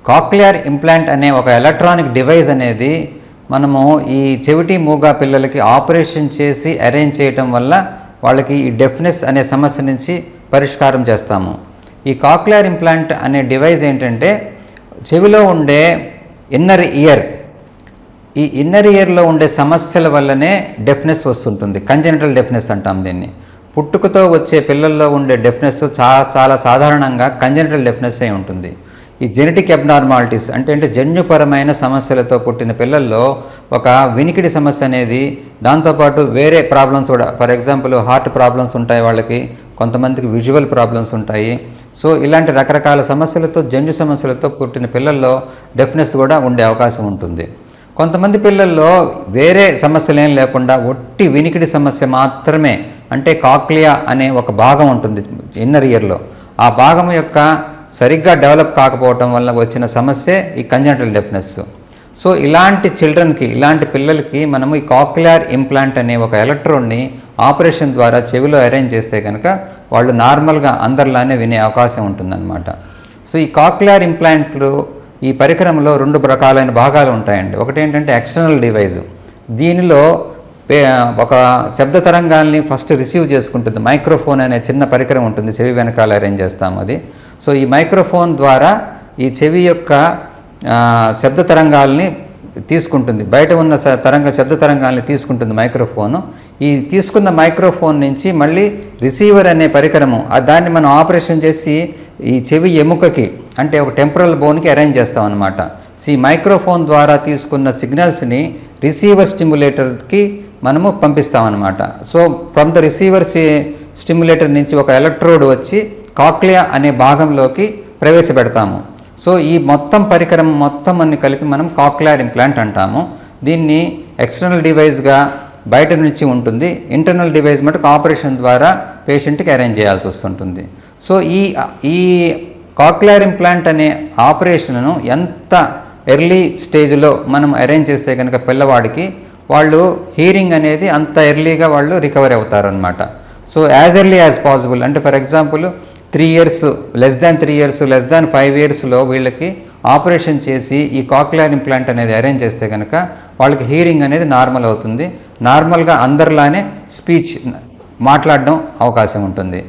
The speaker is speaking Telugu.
కాక్లియర్ ఇంప్లాంట్ అనే ఒక ఎలక్ట్రానిక్ డివైస్ అనేది మనము ఈ చెవిటి మూగ పిల్లలకి ఆపరేషన్ చేసి అరేంజ్ చేయటం వల్ల వాళ్ళకి ఈ డెఫ్నెస్ అనే సమస్య నుంచి పరిష్కారం చేస్తాము. ఈ కాక్లియర్ ఇంప్లాంట్ అనే డివైస్ ఏంటంటే చెవిలో ఉండే ఇన్నర్ ఇయర్, ఈ ఇన్నర్ ఇయర్లో ఉండే సమస్యల వల్లనే డెఫ్నెస్ వస్తుంటుంది. కంజెనిటల్ డెఫ్నెస్ అంటాం దీన్ని. పుట్టుకతో వచ్చే పిల్లల్లో ఉండే డెఫ్నెస్ చాలా సాధారణంగా కంజెనిటల్ డెఫ్నెస్ అయి ఉంటుంది. ఈ జెనెటిక్ అబ్నార్మాలిటీస్ అంటే జన్యుపరమైన సమస్యలతో పుట్టిన పిల్లల్లో ఒక వినికిడి సమస్య అనేది, దాంతోపాటు వేరే ప్రాబ్లమ్స్ కూడా, ఫర్ ఎగ్జాంపుల్ హార్ట్ ప్రాబ్లమ్స్ ఉంటాయి వాళ్ళకి, కొంతమందికి విజువల్ ప్రాబ్లమ్స్ ఉంటాయి. సో ఇలాంటి రకరకాల సమస్యలతో, జన్యు సమస్యలతో పుట్టిన పిల్లల్లో డెఫ్నెస్ కూడా ఉండే అవకాశం ఉంటుంది. కొంతమంది పిల్లల్లో వేరే సమస్యలు ఏం లేకుండా ఒట్టి వినికిడి సమస్య మాత్రమే, అంటే కాక్లియా అనే ఒక భాగం ఉంటుంది ఇన్నర్ ఇయర్లో, ఆ భాగం యొక్క సరిగ్గా డెవలప్ కాకపోవటం వల్ల వచ్చిన సమస్యే ఈ కంజెనిటల్ డెఫ్నెస్. సో ఇలాంటి చిల్డ్రన్కి, ఇలాంటి పిల్లలకి మనము ఈ కాక్లియర్ ఇంప్లాంట్ అనే ఒక ఎలక్ట్రోడ్ని ఆపరేషన్ ద్వారా చెవిలో అరేంజ్ చేస్తే కనుక వాళ్ళు నార్మల్గా అందరిలానే వినే అవకాశం ఉంటుందన్నమాట. సో ఈ కాక్లియర్ ఇంప్లాంట్లు, ఈ పరికరంలో 2 రకాలైన భాగాలు ఉంటాయండి. ఒకటి ఏంటంటే ఎక్స్టర్నల్ డివైజ్. దీనిలో ఒక శబ్ద తరంగాల్ని ఫస్ట్ రిసీవ్ చేసుకుంటుంది. మైక్రోఫోన్ అనే చిన్న పరికరం ఉంటుంది, చెవి వెనకాల అరేంజ్ చేస్తాము అది. సో ఈ మైక్రోఫోన్ ద్వారా ఈ చెవి యొక్క శబ్ద తరంగాల్ని తీసుకుంటుంది, బయట ఉన్న శబ్ద తరంగాల్ని తీసుకుంటుంది మైక్రోఫోను. ఈ తీసుకున్న మైక్రోఫోన్ నుంచి మళ్ళీ రిసీవర్ అనే పరికరము, దాన్ని మనం ఆపరేషన్ చేసి ఈ చెవి ఎముకకి, అంటే ఒక టెంపరల్ బోన్కి అరేంజ్ చేస్తాం అన్నమాట. సో ఈ మైక్రోఫోన్ ద్వారా తీసుకున్న సిగ్నల్స్ని రిసీవర్ స్టిమ్యులేటర్కి మనము పంపిస్తామన్నమాట. So from the receiver stimulator నుంచి ఒక ఎలక్ట్రోడ్ వచ్చి కాక్లియా అనే భాగంలోకి ప్రవేశపెడతాము. సో ఈ మొత్తం పరికరం మొత్తం అన్ని కలిపి మనం కాక్లియర్ ఇంప్లాంట్ అంటాము. దీన్ని ఎక్స్టర్నల్ డివైస్గా బయట నుంచి ఉంటుంది, ఇంటర్నల్ డివైస్ మటుకు ఆపరేషన్ ద్వారా పేషెంట్కి అరేంజ్ చేయాల్సి వస్తుంటుంది. సో ఈ కాక్లియర్ ఇంప్లాంట్ అనే ఆపరేషన్ను ఎంత ఎర్లీ స్టేజ్లో మనం అరేంజ్ చేస్తే కనుక పిల్లవాడికి వాళ్ళు హీరింగ్ అనేది అంత ఎర్లీగా వాళ్ళు రికవర్ అవుతారనమాట. So as early as possible, అంటే for example 3 years, less than 3 years, less than 5 yearsలో వీళ్ళకి ఆపరేషన్ చేసి ఈ కాక్లియర్ ఇంప్లాంట్ అనేది అరేంజ్ చేస్తే కనుక వాళ్ళకి హీరింగ్ అనేది నార్మల్ అవుతుంది. నార్మల్గా అందరిలానే స్పీచ్ మాట్లాడడం అవకాశం ఉంటుంది.